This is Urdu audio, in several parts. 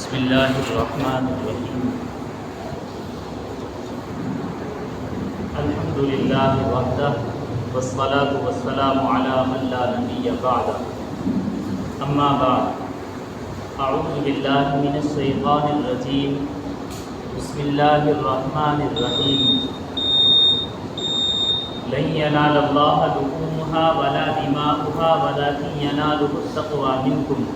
بسم اللہ الرحمن الرحیم الحمد للہ وحدہ والصلاة والسلام علی من لا نبی بعدہ اما بعد اعوذ باللہ من الشیطان الرجیم بسم اللہ الرحمن الرحیم لن ینال اللہ لحومها ولا دماؤها ولکن ینالہ التقوی منکم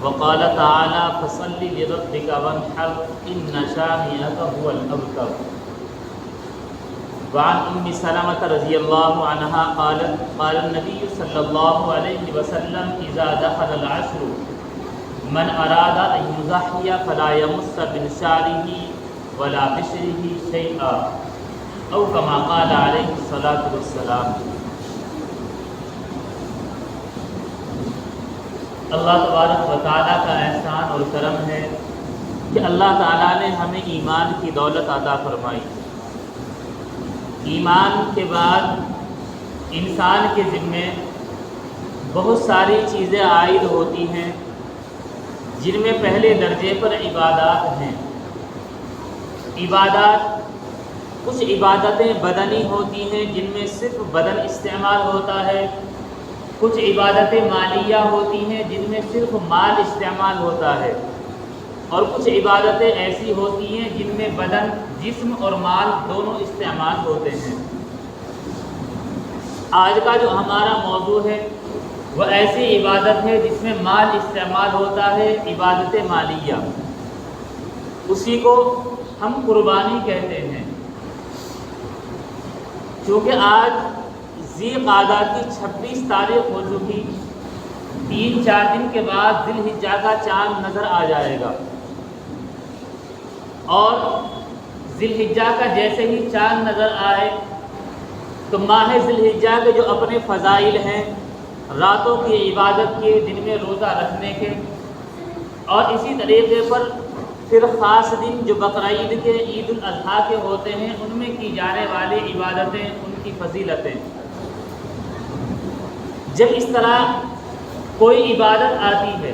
وقال تعالی فصل لربک وانحر ان شانئک هو الابتر وعن ام سلمة رضی اللہ عنہا قالت قال النبی صلی اللہ علیہ وسلم اذا دخل العشر من اراد ان یضحی فلا یمس من شعره ولا بشره شیئا او کما قال علیہ الصلاۃ والسلام۔ اللہ تبارک و تعالیٰ کا احسان اور کرم ہے کہ اللہ تعالیٰ نے ہمیں ایمان کی دولت عطا فرمائی۔ ایمان کے بعد انسان کے ذمے بہت ساری چیزیں عائد ہوتی ہیں، جن میں پہلے درجے پر عبادات ہیں۔ کچھ عبادتیں بدنی ہوتی ہیں جن میں صرف بدن استعمال ہوتا ہے، کچھ عبادتیں مالیہ ہوتی ہیں جن میں صرف مال استعمال ہوتا ہے، اور کچھ عبادتیں ایسی ہوتی ہیں جن میں بدن، جسم اور مال دونوں استعمال ہوتے ہیں۔ آج کا جو ہمارا موضوع ہے وہ ایسی عبادت ہے جس میں مال استعمال ہوتا ہے، عبادت مالیہ، اسی کو ہم قربانی کہتے ہیں۔ چونکہ آج ذی قعدہ کی 26 تاریخ ہو چکی، 3-4 دن کے بعد ذی الحجہ کا چاند نظر آ جائے گا، اور ذی الحجہ کا جیسے ہی چاند نظر آئے تو ماہ ذی الحجہ کے جو اپنے فضائل ہیں، راتوں کی عبادت کے، دن میں روزہ رکھنے کے، اور اسی طریقے پر پھر خاص دن جو بقرعید کے، عید الاضحیٰ کے ہوتے ہیں، ان میں کی جانے والی عبادتیں، ان کی فضیلتیں۔ جب اس طرح کوئی عبادت آتی ہے،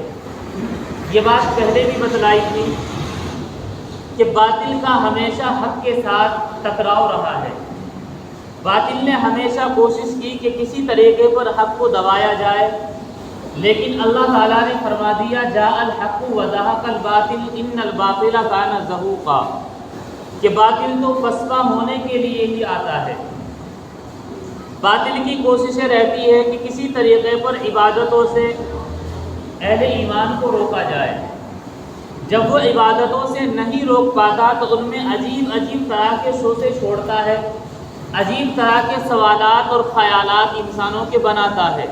یہ بات پہلے بھی بتلائی تھی کہ باطل کا ہمیشہ حق کے ساتھ ٹکراؤ رہا ہے۔ باطل نے ہمیشہ کوشش کی کہ کسی طریقے پر حق کو دبایا جائے، لیکن اللہ تعالیٰ نے فرما دیا جاء الحق وزهق الباطل ان الباطل کان زہوقا، کہ باطل تو فسپا ہونے کے لیے ہی آتا ہے۔ باطل کی کوششیں رہتی ہے کہ کسی طریقے پر عبادتوں سے اہل ایمان کو روکا جائے۔ جب وہ عبادتوں سے نہیں روک پاتا تو ان میں عجیب طرح کے شوشے چھوڑتا ہے، عجیب طرح کے سوالات اور خیالات انسانوں کے بناتا ہے،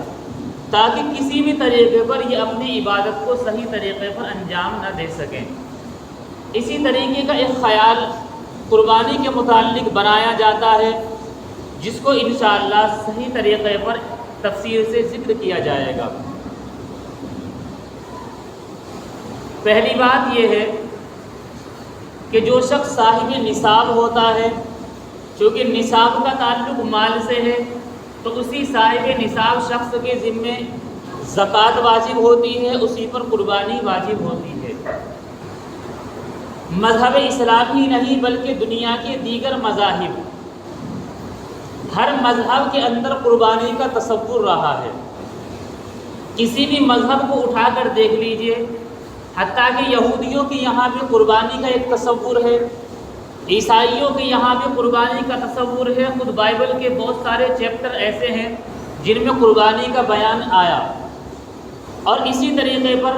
تاکہ کسی بھی طریقے پر یہ اپنی عبادت کو صحیح طریقے پر انجام نہ دے سکیں۔ اسی طریقے کا ایک خیال قربانی کے متعلق بنایا جاتا ہے، جس کو انشاءاللہ صحیح طریقے پر تفصیل سے ذکر کیا جائے گا۔ پہلی بات یہ ہے کہ جو شخص صاحب نصاب ہوتا ہے، چونکہ نصاب کا تعلق مال سے ہے، تو اسی صاحب نصاب شخص کے ذمے زکوٰۃ واجب ہوتی ہے، اسی پر قربانی واجب ہوتی ہے۔ مذہب اسلام ہی نہیں بلکہ دنیا کے دیگر مذاہب، ہر مذہب کے اندر قربانی کا تصور رہا ہے۔ کسی بھی مذہب کو اٹھا کر دیکھ لیجئے، حتیٰ کہ یہودیوں کے یہاں بھی قربانی کا ایک تصور ہے، عیسائیوں کے یہاں بھی قربانی کا تصور ہے۔ خود بائبل کے بہت سارے چیپٹر ایسے ہیں جن میں قربانی کا بیان آیا۔ اور اسی طریقے پر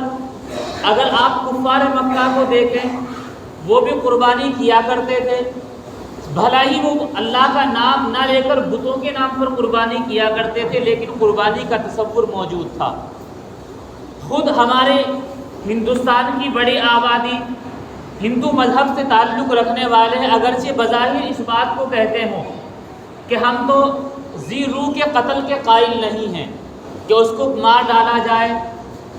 اگر آپ کفار مکہ کو دیکھیں، وہ بھی قربانی کیا کرتے تھے، بھلا ہی وہ اللہ کا نام نہ لے کر بتوں کے نام پر قربانی کیا کرتے تھے، لیکن قربانی کا تصور موجود تھا۔ خود ہمارے ہندوستان کی بڑی آبادی ہندو مذہب سے تعلق رکھنے والے ہیں، اگرچہ بظاہر اس بات کو کہتے ہوں کہ ہم تو ذی روح کے قتل کے قائل نہیں ہیں کہ اس کو مار ڈالا جائے،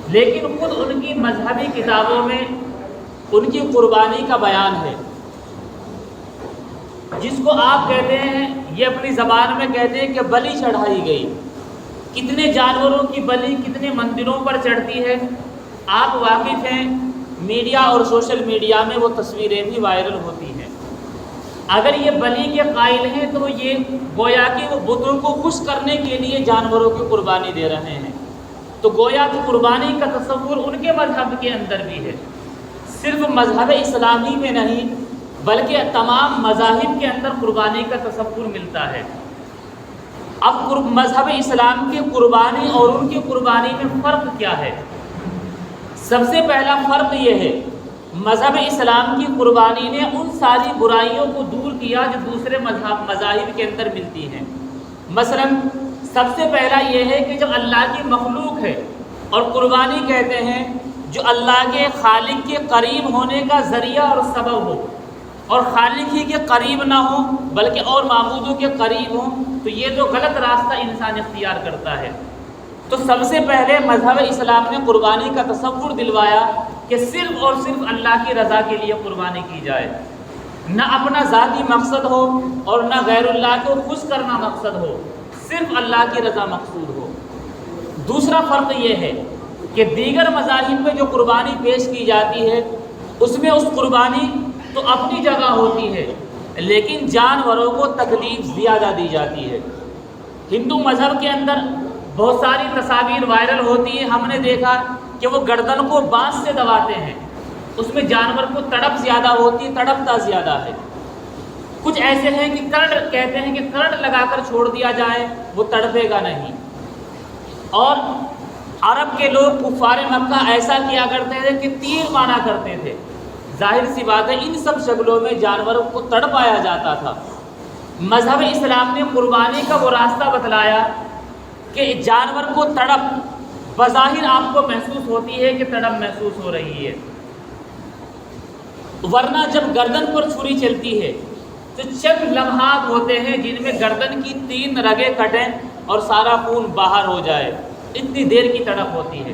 لیکن خود ان کی مذہبی کتابوں میں ان کی قربانی کا بیان ہے، جس کو آپ کہتے ہیں، یہ اپنی زبان میں کہتے ہیں کہ بلی چڑھائی گئی۔ کتنے جانوروں کی بلی کتنے مندروں پر چڑھتی ہے۔ آپ واقف ہیں میڈیا اور سوشل میڈیا میں وہ تصویریں بھی وائرل ہوتی ہیں۔ اگر یہ بلی کے قائل ہیں تو یہ گویا کہ وہ بتوں کو خوش کرنے کے لیے جانوروں کی قربانی دے رہے ہیں، تو گویا کہ قربانی کا تصور ان کے مذہب کے اندر بھی ہے، صرف مذہب اسلامی میں نہیں بلکہ تمام مذاہب کے اندر قربانی کا تصور ملتا ہے۔ اب مذہب اسلام کی قربانی اور ان کی قربانی میں فرق کیا ہے؟ سب سے پہلا فرق یہ ہے، مذہب اسلام کی قربانی نے ان ساری برائیوں کو دور کیا جو دوسرے مذاہب کے اندر ملتی ہیں۔ مثلا سب سے پہلا یہ ہے کہ جو اللہ کی مخلوق ہے، اور قربانی کہتے ہیں جو اللہ کے خالق کے قریب ہونے کا ذریعہ اور سبب ہو، اور خالق ہی کے قریب نہ ہو بلکہ اور معبودوں کے قریب ہوں، تو یہ تو غلط راستہ انسان اختیار کرتا ہے۔ تو سب سے پہلے مذہب اسلام نے قربانی کا تصور دلوایا کہ صرف اور صرف اللہ کی رضا کے لیے قربانی کی جائے، نہ اپنا ذاتی مقصد ہو اور نہ غیر اللہ کو خوش کرنا مقصد ہو، صرف اللہ کی رضا مقصود ہو۔ دوسرا فرق یہ ہے کہ دیگر مذاہب میں جو قربانی پیش کی جاتی ہے اس میں اس قربانی تو اپنی جگہ ہوتی ہے، لیکن جانوروں کو تکلیف زیادہ دی جاتی ہے۔ ہندو مذہب کے اندر بہت ساری تصاویر وائرل ہوتی ہیں، ہم نے دیکھا کہ وہ گردن کو بانس سے دباتے ہیں، اس میں جانور کو تڑپ زیادہ ہوتی ہے، تڑپتا زیادہ ہے۔ کچھ ایسے ہیں کہ کرنٹ کہتے ہیں کہ کرنٹ لگا کر چھوڑ دیا جائے، وہ تڑپے گا نہیں۔ اور عرب کے لوگ کفار مکہ ایسا کیا کرتے تھے کہ تیر مارا کرتے تھے، ظاہر سی بات ہے ان سب شکلوں میں جانوروں کو تڑپایا جاتا تھا۔ مذہب اسلام نے قربانی کا وہ راستہ بتلایا کہ جانور کو تڑپ بظاہر آپ کو محسوس ہوتی ہے کہ تڑپ محسوس ہو رہی ہے، ورنہ جب گردن پر چھری چلتی ہے تو چند لمحات ہوتے ہیں جن میں گردن کی 3 رگیں کٹیں اور سارا خون باہر ہو جائے، اتنی دیر کی تڑپ ہوتی ہے۔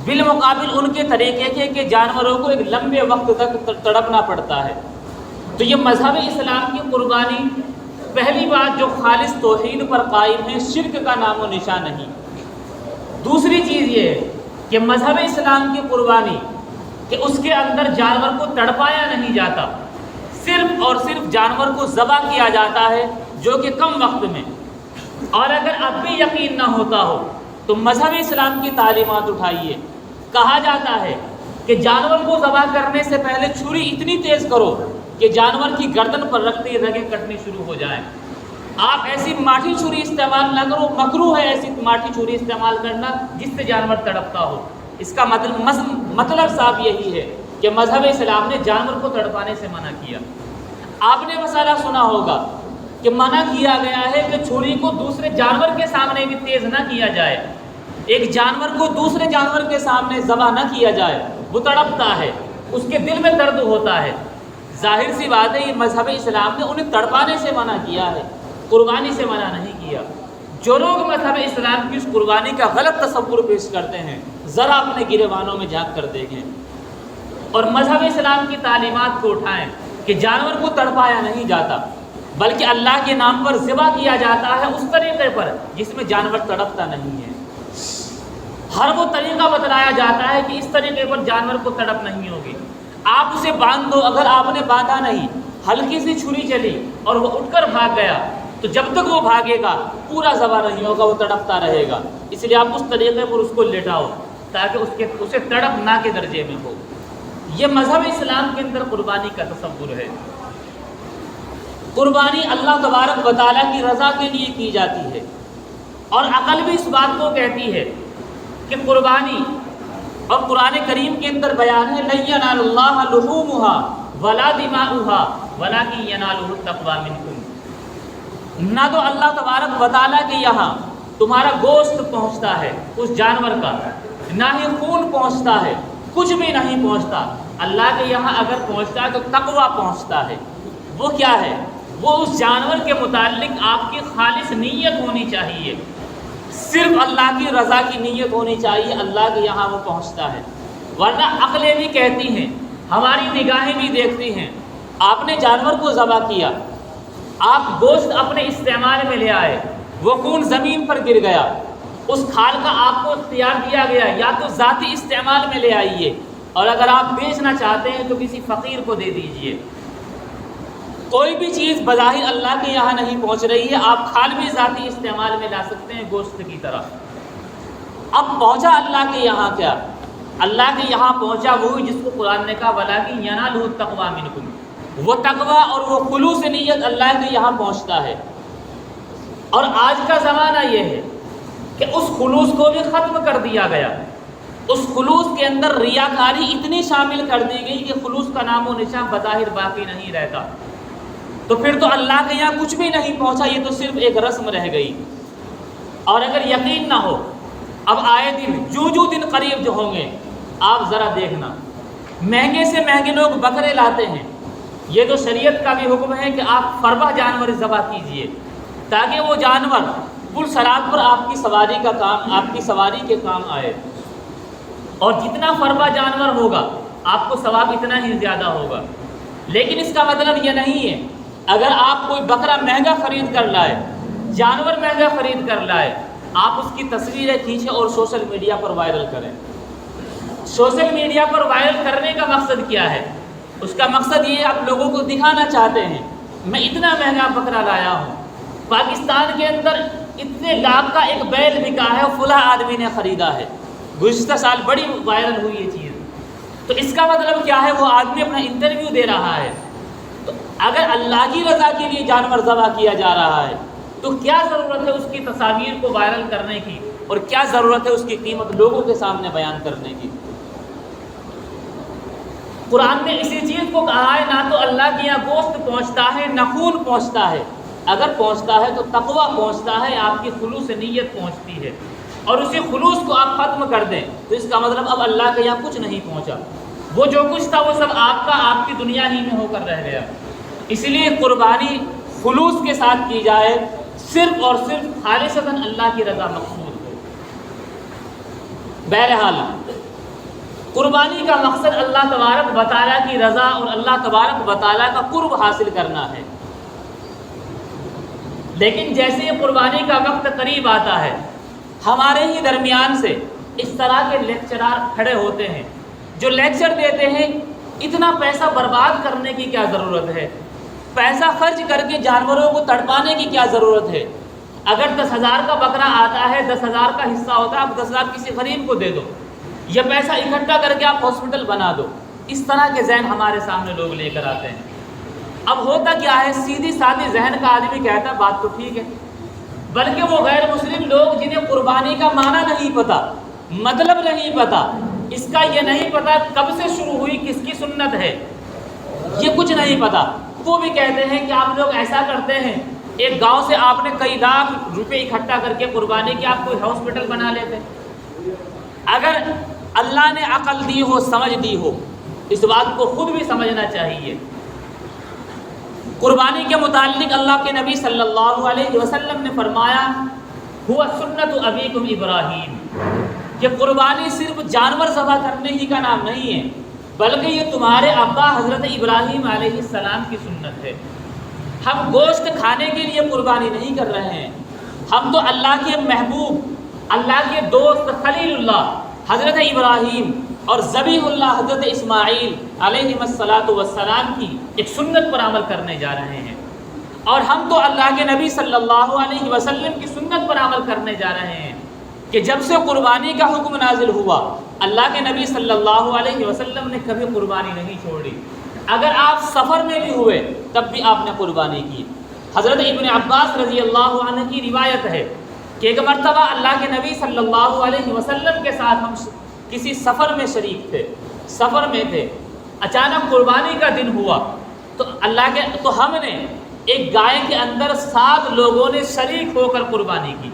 بالمقابل ان کے طریقے کے کہ جانوروں کو ایک لمبے وقت تک تڑپنا پڑتا ہے۔ تو یہ مذہب اسلام کی قربانی پہلی بات جو خالص توحید پر قائم ہے، شرک کا نام و نشان نہیں۔ دوسری چیز یہ ہے کہ مذہب اسلام کی قربانی کہ اس کے اندر جانور کو تڑپایا نہیں جاتا، صرف اور صرف جانور کو ذبح کیا جاتا ہے جو کہ کم وقت میں۔ اور اگر اب بھی یقین نہ ہوتا ہو تو مذہب اسلام کی تعلیمات اٹھائیے، کہا جاتا ہے کہ جانور کو ذبح کرنے سے پہلے چھری اتنی تیز کرو کہ جانور کی گردن پر رکھتے ہی رگیں کٹنی شروع ہو جائیں۔ آپ ایسی ماٹھی چھری استعمال نہ کرو، مکروہ ہے ایسی ماٹھی چھری استعمال کرنا جس سے جانور تڑپتا ہو۔ اس کا مطلب صاحب یہی ہے کہ مذہب اسلام نے جانور کو تڑپانے سے منع کیا۔ آپ نے مسئلہ سنا ہوگا کہ منع کیا گیا ہے کہ چھری کو دوسرے جانور کے سامنے بھی تیز نہ کیا جائے، ایک جانور کو دوسرے جانور کے سامنے ذبح نہ کیا جائے، وہ تڑپتا ہے، اس کے دل میں درد ہوتا ہے۔ ظاہر سی بات ہے یہ مذہب اسلام نے انہیں تڑپانے سے منع کیا ہے، قربانی سے منع نہیں کیا۔ جو لوگ مذہب اسلام کی اس قربانی کا غلط تصور پیش کرتے ہیں ذرا اپنے گریبانوں میں جھانک کر دیکھیں اور مذہب اسلام کی تعلیمات کو اٹھائیں کہ جانور کو تڑپایا نہیں جاتا بلکہ اللہ کے نام پر ذبح کیا جاتا ہے اس طریقے پر جس میں جانور تڑپتا نہیں ہے۔ ہر وہ طریقہ بتلایا جاتا ہے کہ اس طریقے پر جانور کو تڑپ نہیں ہوگی۔ آپ اسے باندھ دو، اگر آپ نے باندھا نہیں، ہلکی سی چھری چلی اور وہ اٹھ کر بھاگ گیا تو جب تک وہ بھاگے گا پورا ذبح نہیں ہوگا، وہ تڑپتا رہے گا۔ اس لیے آپ اس طریقے پر اس کو لٹاؤ تاکہ اسے تڑپ نہ کے درجے میں ہو۔ یہ مذہب اسلام کے اندر قربانی کا تصور ہے۔ قربانی اللہ تبارک و تعالیٰ کی رضا کے لیے کی جاتی ہے، اور عقل بھی اس بات کو کہتی ہے کہ قربانی، اور قرآن کریم کے اندر بیان ہے لَن يَنَالَ اللَّهَ لُحُومُهَا وَلَا دِمَاؤُهَا وَلَٰكِن يَنَالُهُ التَّقْوَىٰ مِنكُمْ۔ نہ تو اللہ تبارک و تعالیٰ کے یہاں تمہارا گوشت پہنچتا ہے اس جانور کا، نہ ہی خون پہنچتا ہے، کچھ بھی نہیں پہنچتا۔ اللہ کے یہاں اگر پہنچتا ہے تو تقویٰ پہنچتا ہے۔ وہ کیا ہے؟ وہ اس جانور کے متعلق آپ کی خالص نیت ہونی چاہیے، صرف اللہ کی رضا کی نیت ہونی چاہیے، اللہ کے یہاں وہ پہنچتا ہے۔ ورنہ عقلیں بھی کہتی ہیں، ہماری نگاہیں بھی دیکھتی ہیں، آپ نے جانور کو ذبح کیا، آپ گوشت اپنے استعمال میں لے آئے، وہ خون زمین پر گر گیا، اس کھال کا آپ کو اختیار دیا گیا یا تو ذاتی استعمال میں لے آئیے اور اگر آپ بیچنا چاہتے ہیں تو کسی فقیر کو دے دیجئے۔ کوئی بھی چیز بظاہر اللہ کے یہاں نہیں پہنچ رہی ہے، آپ کھال بھی ذاتی استعمال میں لا سکتے ہیں گوشت کی طرح۔ اب پہنچا اللہ کے یہاں کیا؟ اللہ کے یہاں پہنچا وہی جس کو قرآن نے کہا وَلَٰكِن يَنَالُهُ التَّقْوَىٰ مِنْكُمْ، وہ تقویٰ اور وہ خلوص نیت اللہ کے یہاں پہنچتا ہے۔ اور آج کا زمانہ یہ ہے کہ اس خلوص کو بھی ختم کر دیا گیا، اس خلوص کے اندر ریاکاری اتنی شامل کر دی گئی کہ خلوص کا نام و نشان بظاہر باقی نہیں رہتا، تو پھر تو اللہ کے یہاں کچھ بھی نہیں پہنچا، یہ تو صرف ایک رسم رہ گئی۔ اور اگر یقین نہ ہو، اب آئے دن جو دن قریب جو ہوں گے آپ ذرا دیکھنا، مہنگے سے مہنگے لوگ بکرے لاتے ہیں۔ یہ تو شریعت کا بھی حکم ہے کہ آپ فربہ جانور ذبح کیجئے تاکہ وہ جانور پرسرات پر آپ کی سواری کے کام آئے، اور جتنا فربہ جانور ہوگا آپ کو ثواب اتنا ہی زیادہ ہوگا۔ لیکن اس کا مطلب یہ نہیں ہے اگر آپ کوئی بکرا مہنگا خرید کر لائے، جانور مہنگا خرید کر لائے، آپ اس کی تصویریں کھینچیں اور سوشل میڈیا پر وائرل کریں۔ سوشل میڈیا پر وائرل کرنے کا مقصد کیا ہے؟ اس کا مقصد یہ آپ لوگوں کو دکھانا چاہتے ہیں میں اتنا مہنگا بکرا لایا ہوں، پاکستان کے اندر اتنے لاکھ کا ایک بیل بکا ہے، فلاں آدمی نے خریدا ہے، گزشتہ سال بڑی وائرل ہوئی یہ چیز۔ تو اس کا مطلب کیا ہے؟ وہ آدمی اپنا انٹرویو دے رہا ہے۔ تو اگر اللہ کی رضا کے لیے جانور ذبح کیا جا رہا ہے تو کیا ضرورت ہے اس کی تصاویر کو وائرل کرنے کی، اور کیا ضرورت ہے اس کی قیمت لوگوں کے سامنے بیان کرنے کی؟ قرآن نے اسی چیز کو کہا ہے، نہ تو اللہ کے یہاں گوشت پہنچتا ہے نہ خون پہنچتا ہے، اگر پہنچتا ہے تو تقویٰ پہنچتا ہے، آپ کی خلوص نیت پہنچتی ہے، اور اسی خلوص کو آپ ختم کر دیں تو اس کا مطلب اب اللہ کے یہاں کچھ نہیں پہنچا، وہ جو کچھ تھا وہ سب آپ کی دنیا ہی میں ہو کر رہ گیا۔ اس لیے قربانی خلوص کے ساتھ کی جائے، صرف اور صرف خالصتاً اللہ کی رضا مقصود ہو۔ بہرحال قربانی کا مقصد اللہ تبارک و تعالیٰ کی رضا اور اللہ تبارک و تعالیٰ کا قرب حاصل کرنا ہے۔ لیکن جیسے یہ قربانی کا وقت قریب آتا ہے، ہمارے ہی درمیان سے اس طرح کے لیکچرار کھڑے ہوتے ہیں جو لیکچر دیتے ہیں اتنا پیسہ برباد کرنے کی کیا ضرورت ہے، پیسہ خرچ کر کے جانوروں کو تڑپانے کی کیا ضرورت ہے، اگر 10,000 کا بکرا آتا ہے 10,000 کا حصہ ہوتا ہے، آپ 10,000 کسی غریب کو دے دو، یہ پیسہ اکٹھا کر کے آپ ہاسپٹل بنا دو۔ اس طرح کے ذہن ہمارے سامنے لوگ لے کر آتے ہیں۔ اب ہوتا کیا ہے، سیدھی سادھی ذہن کا آدمی کہتا بات تو ٹھیک ہے، بلکہ وہ غیر مسلم لوگ جنہیں قربانی کا معنی نہیں پتہ، مطلب نہیں پتہ، اس کا یہ نہیں پتہ کب سے شروع ہوئی، کس کی سنت ہے، یہ کچھ نہیں پتہ، وہ بھی کہتے ہیں کہ آپ لوگ ایسا کرتے ہیں، ایک گاؤں سے آپ نے کئی لاکھ روپے اکٹھا کر کے قربانی کی، آپ کوئی ہاسپٹل بنا لیتے۔ اگر اللہ نے عقل دی ہو، سمجھ دی ہو، اس بات کو خود بھی سمجھنا چاہیے۔ قربانی کے متعلق اللہ کے نبی صلی اللہ علیہ وسلم نے فرمایا ہوا سنت ابیکم ابراہیم، کہ قربانی صرف جانور ذبح کرنے ہی کا نام نہیں ہے، بلکہ یہ تمہارے ابا حضرت ابراہیم علیہ السلام کی سنت ہے۔ ہم گوشت کھانے کے لیے قربانی نہیں کر رہے ہیں، ہم تو اللہ کے محبوب، اللہ کے دوست خلیل اللہ حضرت ابراہیم اور ذبیح اللہ حضرت اسماعیل علیہ السلام کی ایک سنت پر عمل کرنے جا رہے ہیں، اور ہم تو اللہ کے نبی صلی اللہ علیہ وسلم کی سنت پر عمل کرنے جا رہے ہیں کہ جب سے قربانی کا حکم نازل ہوا اللہ کے نبی صلی اللہ علیہ وسلم نے کبھی قربانی نہیں چھوڑی، اگر آپ سفر میں بھی ہوئے تب بھی آپ نے قربانی کی۔ حضرت ابن عباس رضی اللہ عنہ کی روایت ہے کہ ایک مرتبہ اللہ کے نبی صلی اللہ علیہ وسلم کے ساتھ ہم کسی سفر میں شریک تھے، سفر میں تھے، اچانک قربانی کا دن ہوا تو ہم نے ایک گائے کے اندر 7 لوگوں نے شریک ہو کر قربانی کی۔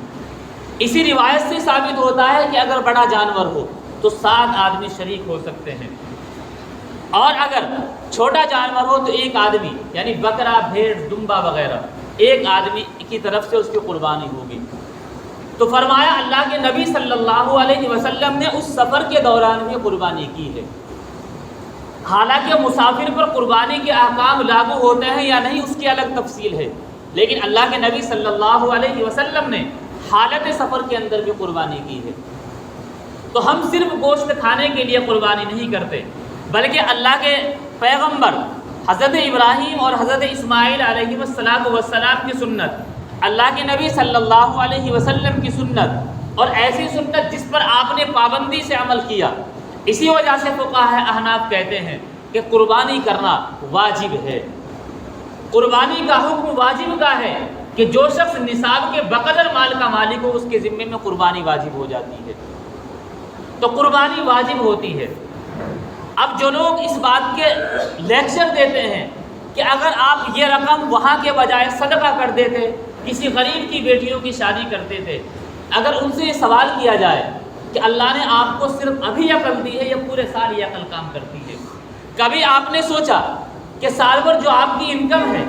اسی روایت سے ثابت ہوتا ہے کہ اگر بڑا جانور ہو تو 7 آدمی شریک ہو سکتے ہیں، اور اگر چھوٹا جانور ہو تو ایک آدمی، یعنی بکرا، بھیڑ، دمبا وغیرہ، ایک آدمی کی طرف سے اس کی قربانی ہوگی۔ تو فرمایا اللہ کے نبی صلی اللہ علیہ وسلم نے اس سفر کے دوران بھی قربانی کی ہے۔ حالانکہ مسافر پر قربانی کے احکام لاگو ہوتے ہیں یا نہیں اس کی الگ تفصیل ہے، لیکن اللہ کے نبی صلی اللہ علیہ وسلم نے حالت سفر کے اندر بھی قربانی کی ہے۔ تو ہم صرف گوشت کھانے کے لیے قربانی نہیں کرتے، بلکہ اللہ کے پیغمبر حضرت ابراہیم اور حضرت اسماعیل علیہ السلام کی سنت، اللہ کے نبی صلی اللہ علیہ وسلم کی سنت، اور ایسی سنت جس پر آپ نے پابندی سے عمل کیا، اسی وجہ سے فقہاء احناف کہتے ہیں کہ قربانی کرنا واجب ہے۔ قربانی کا حکم واجب کا ہے کہ جو شخص نصاب کے بقدر مال کا مالک ہو اس کے ذمے میں قربانی واجب ہو جاتی ہے، تو قربانی واجب ہوتی ہے۔ اب جو لوگ اس بات کے لیکچر دیتے ہیں کہ اگر آپ یہ رقم وہاں کے بجائے صدقہ کر دیتے، کسی غریب کی بیٹیوں کی شادی کرتے تھے، اگر ان سے یہ سوال کیا جائے کہ اللہ نے آپ کو صرف ابھی عقل دی ہے یا پورے سال یہ عقل کام کرتی ہے؟ کبھی آپ نے سوچا کہ سال بھر جو آپ کی انکم ہے،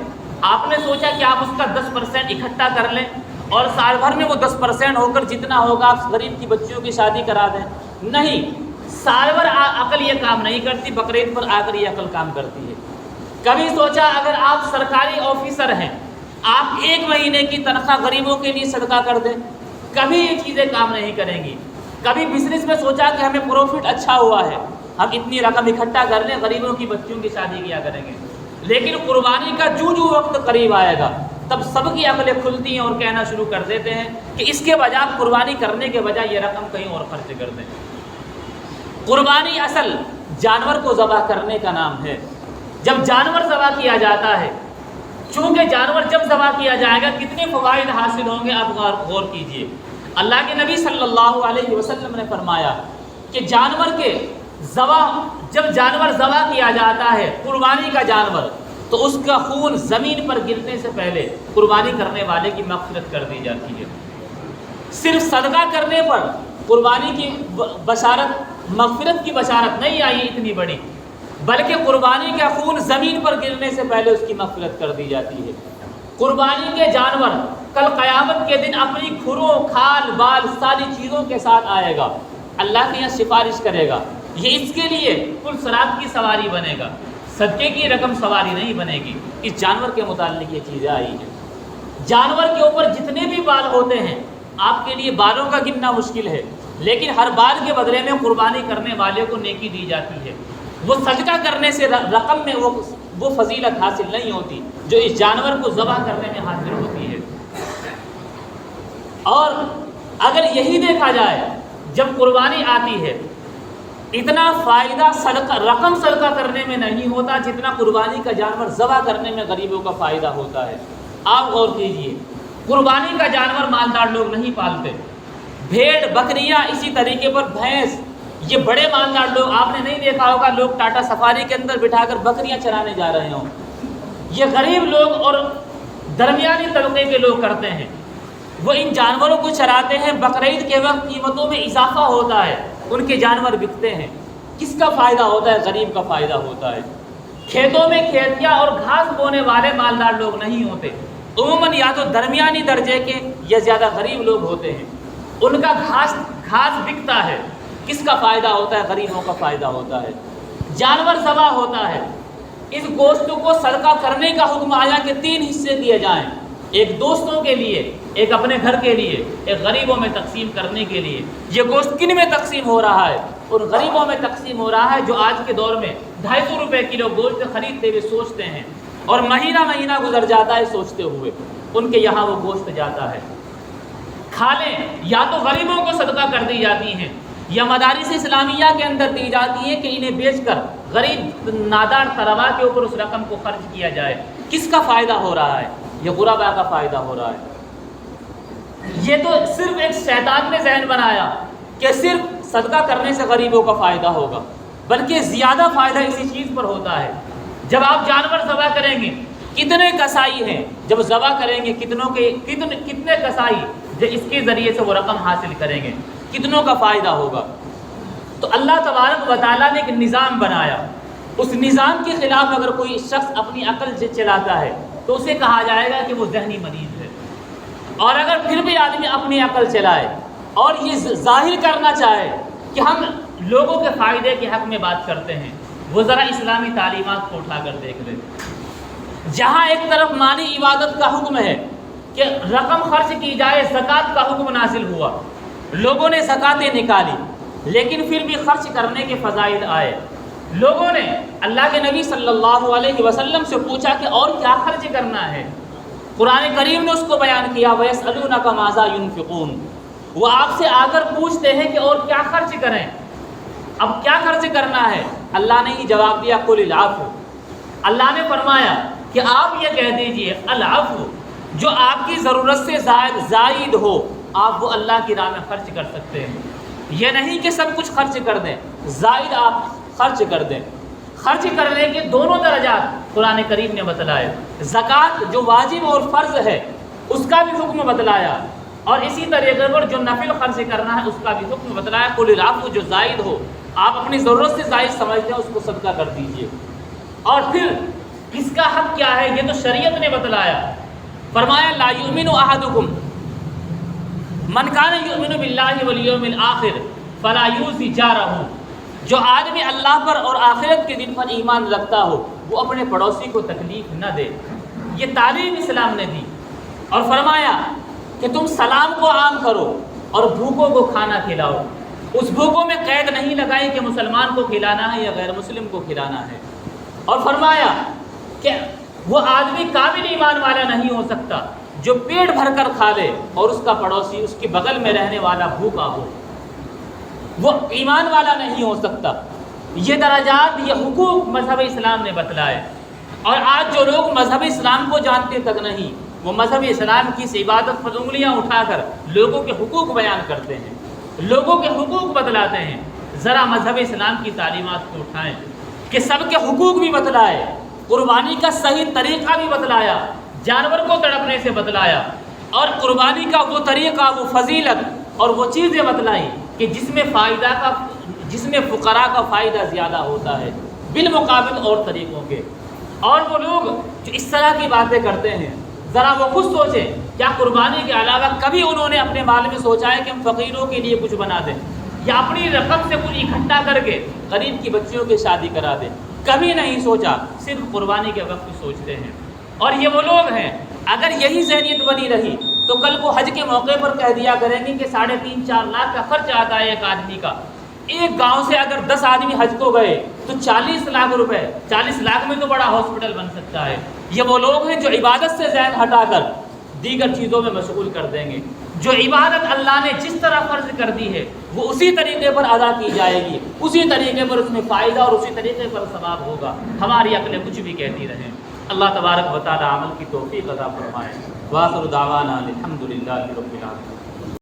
آپ نے سوچا کہ آپ اس کا 10% اکٹھا کر لیں اور سال بھر میں وہ 10% ہو کر جتنا ہوگا آپ غریب کی بچیوں کی شادی کرا دیں؟ نہیں، سال بھر عقل یہ کام نہیں کرتی، بقرعید پر آ کر یہ عقل کام کرتی ہے۔ کبھی سوچا اگر آپ سرکاری آفیسر ہیں، آپ 1 مہینے کی تنخواہ غریبوں کے لیے صدقہ کر دیں؟ کبھی یہ چیزیں کام نہیں کریں گی۔ کبھی بزنس میں سوچا کہ ہمیں پروفٹ اچھا ہوا ہے، ہم اتنی رقم اکٹھا کر لیں، غریبوں کی بچیوں کی شادی کیا کریں گے؟ لیکن قربانی کا جو وقت قریب آئے گا تب سب کی عقلیں کھلتی ہیں اور کہنا شروع کر دیتے ہیں کہ اس کے بجائے قربانی کرنے کے بجائے یہ رقم کہیں اور خرچ کر دیں۔ قربانی اصل جانور کو ذبح کرنے کا نام ہے۔ جب جانور ذبح کیا جاتا ہے، چونکہ جانور جب ذبح کیا جائے گا کتنے فوائد حاصل ہوں گے آپ غور کیجئے۔ اللہ کے نبی صلی اللہ علیہ وسلم نے فرمایا کہ جانور کے جب جانور ذبح کیا جاتا ہے، قربانی کا جانور، تو اس کا خون زمین پر گرنے سے پہلے قربانی کرنے والے کی مغفرت کر دی جاتی ہے۔ صرف صدقہ کرنے پر قربانی کی بشارت، مغفرت کی بشارت نہیں آئی اتنی بڑی، بلکہ قربانی کا خون زمین پر گرنے سے پہلے اس کی مغفرت کر دی جاتی ہے۔ قربانی کے جانور کل قیامت کے دن اپنی کھروں، کھال، بال ساری چیزوں کے ساتھ آئے گا، اللہ کے یہاں سفارش کرے گا، یہ اس کے لیے کل صراط کی سواری بنے گا، صدقے کی رقم سواری نہیں بنے گی۔ اس جانور کے متعلق یہ چیزیں آئی ہیں۔ جانور کے اوپر جتنے بھی بال ہوتے ہیں، آپ کے لیے بالوں کا گننا مشکل ہے، لیکن ہر بال کے بدلے میں قربانی کرنے والے کو نیکی دی جاتی ہے۔ وہ صدقہ کرنے سے رقم میں وہ فضیلت حاصل نہیں ہوتی جو اس جانور کو ذبح کرنے میں حاصل ہوتی ہے۔ اور اگر یہی دیکھا جائے، جب قربانی آتی ہے اتنا فائدہ رقم صدقہ کرنے میں نہیں ہوتا جتنا قربانی کا جانور ذبح کرنے میں غریبوں کا فائدہ ہوتا ہے۔ آپ غور کیجئے، قربانی کا جانور مالدار لوگ نہیں پالتے، بھیڑ، بکریاں، اسی طریقے پر بھینس، یہ بڑے مالدار لوگ، آپ نے نہیں دیکھا ہوگا لوگ ٹاٹا سفاری کے اندر بٹھا کر بکریاں چرانے جا رہے ہوں۔ یہ غریب لوگ اور درمیانی طبقے کے لوگ کرتے ہیں، وہ ان جانوروں کو چراتے ہیں۔ بقرعید کے وقت قیمتوں میں اضافہ ہوتا ہے، ان کے جانور بکتے ہیں۔ کس کا فائدہ ہوتا ہے؟ غریب کا فائدہ ہوتا ہے۔ کھیتوں میں کھیتیاں اور گھاس بونے والے مالدار لوگ نہیں ہوتے، عموماً یا تو درمیانی درجے کے یا زیادہ غریب لوگ ہوتے ہیں، ان کا گھاس بکتا ہے۔ کس کا فائدہ ہوتا ہے؟ غریبوں کا فائدہ ہوتا ہے۔ جانور ذبح ہوتا ہے، اس گوشت کو صدقہ کرنے کا حکم آیا کہ 3 حصے دیے جائیں، ایک دوستوں کے لیے، ایک اپنے گھر کے لیے، ایک غریبوں میں تقسیم کرنے کے لیے۔ یہ گوشت کن میں تقسیم ہو رہا ہے؟ اور غریبوں میں تقسیم ہو رہا ہے جو آج کے دور میں 250 روپے کلو گوشت خریدتے ہوئے سوچتے ہیں، اور مہینہ مہینہ گزر جاتا ہے سوچتے ہوئے، ان کے یہاں وہ گوشت جاتا ہے۔ کھالیں یا تو غریبوں کو صدقہ کر دی جاتی ہیں یا مدارس اسلامیہ کے اندر دی جاتی ہیں کہ انہیں بیچ کر غریب نادار طلباء کے اوپر اس رقم کو خرچ کیا جائے۔ کس کا فائدہ ہو رہا ہے؟ یہ غرباء کا فائدہ ہو رہا ہے۔ یہ تو صرف ایک شیطان نے ذہن بنایا کہ صرف صدقہ کرنے سے غریبوں کا فائدہ ہوگا، بلکہ زیادہ فائدہ اسی چیز پر ہوتا ہے۔ جب آپ جانور ذبح کریں گے، کتنے کسائی ہیں، جب ذبح کریں گے کتنے کسائی جو اس کے ذریعے سے وہ رقم حاصل کریں گے، کتنوں کا فائدہ ہوگا۔ تو اللہ تبارک و تعالیٰ نے ایک نظام بنایا، اس نظام کے خلاف اگر کوئی شخص اپنی عقل سے چلاتا ہے تو اسے کہا جائے گا کہ وہ ذہنی مریض ہے۔ اور اگر پھر بھی آدمی اپنی عقل چلائے اور یہ ظاہر کرنا چاہے کہ ہم لوگوں کے فائدے کے حق میں بات کرتے ہیں، وہ ذرا اسلامی تعلیمات کو اٹھا کر دیکھ لیں۔ جہاں ایک طرف مالی عبادت کا حکم ہے کہ رقم خرچ کی جائے، زکوٰۃ کا حکم نازل ہوا، لوگوں نے زکاتیں نکالی، لیکن پھر بھی خرچ کرنے کے فضائل آئے۔ لوگوں نے اللہ کے نبی صلی اللہ علیہ وسلم سے پوچھا کہ اور کیا خرچ کرنا ہے؟ قرآن کریم نے اس کو بیان کیا وَيَسْأَلُونَكَ مَاذَا يُنْفِقُونَ، وہ آپ سے آ کر پوچھتے ہیں کہ اور کیا خرچ کریں، اب کیا خرچ کرنا ہے؟ اللہ نے ہی جواب دیا قُلِ الْعَفْوَ، اللہ نے فرمایا کہ آپ یہ کہہ دیجئے العفو، جو آپ کی ضرورت سے زائد ہو آپ وہ اللہ کی راہ میں خرچ کر سکتے ہیں۔ یہ نہیں کہ سب کچھ خرچ کر دیں، زائد آپ خرچ کر دیں۔ خرچ کرنے کے دونوں درجات قرآن کریم نے بتلائے، زکوٰۃ جو واجب اور فرض ہے اس کا بھی حکم بتلایا، اور اسی طریقے پر جو نفل خرچ کرنا ہے اس کا بھی حکم بتلایا۔ قُلِ الْعَفْوَ، جو زائد ہو آپ اپنی ضرورت سے زائد سمجھتے ہیں اس کو صدقہ کر دیجئے۔ اور پھر کس کا حق کیا ہے یہ تو شریعت نے بتلایا، فرمایا لا یؤمن احدکم من کان یؤمن باللہ والیوم الآخر فلا یؤذی جارہ، جو آدمی اللہ پر اور آخرت کے دن پر ایمان رکھتا ہو وہ اپنے پڑوسی کو تکلیف نہ دے۔ یہ تعلیم اسلام نے دی، اور فرمایا کہ تم سلام کو عام کرو اور بھوکوں کو کھانا کھلاؤ۔ اس بھوکوں میں قید نہیں لگائی کہ مسلمان کو کھلانا ہے یا غیر مسلم کو کھلانا ہے، اور فرمایا کہ وہ آدمی کامل ایمان والا نہیں ہو سکتا جو پیٹ بھر کر کھا لے اور اس کا پڑوسی اس کے بغل میں رہنے والا بھوکا ہو، وہ ایمان والا نہیں ہو سکتا۔ یہ درجات، یہ حقوق مذہب اسلام نے بتلائے، اور آج جو لوگ مذہب اسلام کو جانتے تک نہیں، وہ مذہب اسلام کی اس عبادت پر انگلیاں اٹھا کر لوگوں کے حقوق بیان کرتے ہیں، لوگوں کے حقوق بتلاتے ہیں۔ ذرا مذہب اسلام کی تعلیمات کو اٹھائیں کہ سب کے حقوق بھی بتلائے، قربانی کا صحیح طریقہ بھی بتلایا، جانور کو تڑپنے سے بتلایا، اور قربانی کا وہ طریقہ، وہ فضیلت اور وہ چیزیں بتلائیں کہ جس میں فقراء کا فائدہ زیادہ ہوتا ہے بالمقابل اور طریقوں کے۔ اور وہ لوگ جو اس طرح کی باتیں کرتے ہیں ذرا وہ خود سوچیں، کیا قربانی کے علاوہ کبھی انہوں نے اپنے مال میں سوچا ہے کہ ہم فقیروں کے لیے کچھ بنا دیں، یا اپنی رقم سے کچھ اکٹھا کر کے غریب کی بچیوں کی شادی کرا دیں؟ کبھی نہیں سوچا، صرف قربانی کے وقت سوچتے ہیں۔ اور یہ وہ لوگ ہیں، اگر یہی ذہنیت بنی رہی تو کل کو حج کے موقع پر کہہ دیا کریں گے کہ 3.5-4 لاکھ کا خرچ آتا ہے ایک آدمی کا۔ ایک گاؤں سے اگر 10 آدمی حج کو گئے تو 40 لاکھ روپے، 40 لاکھ میں تو بڑا ہاسپٹل بن سکتا ہے۔ یہ وہ لوگ ہیں جو عبادت سے ذہن ہٹا کر دیگر چیزوں میں مشغول کر دیں گے۔ جو عبادت اللہ نے جس طرح فرض کر دی ہے وہ اسی طریقے پر ادا کی جائے گی، اسی طریقے پر اس میں فائدہ اور اسی طریقے پر ثواب ہوگا۔ ہماری عقلیں کچھ بھی کہتی رہیں۔ اللہ تبارک و تعالی عمل کی توفیق عطا فرمائے۔ وآخر دعوانا الحمد للہ رب العالمین۔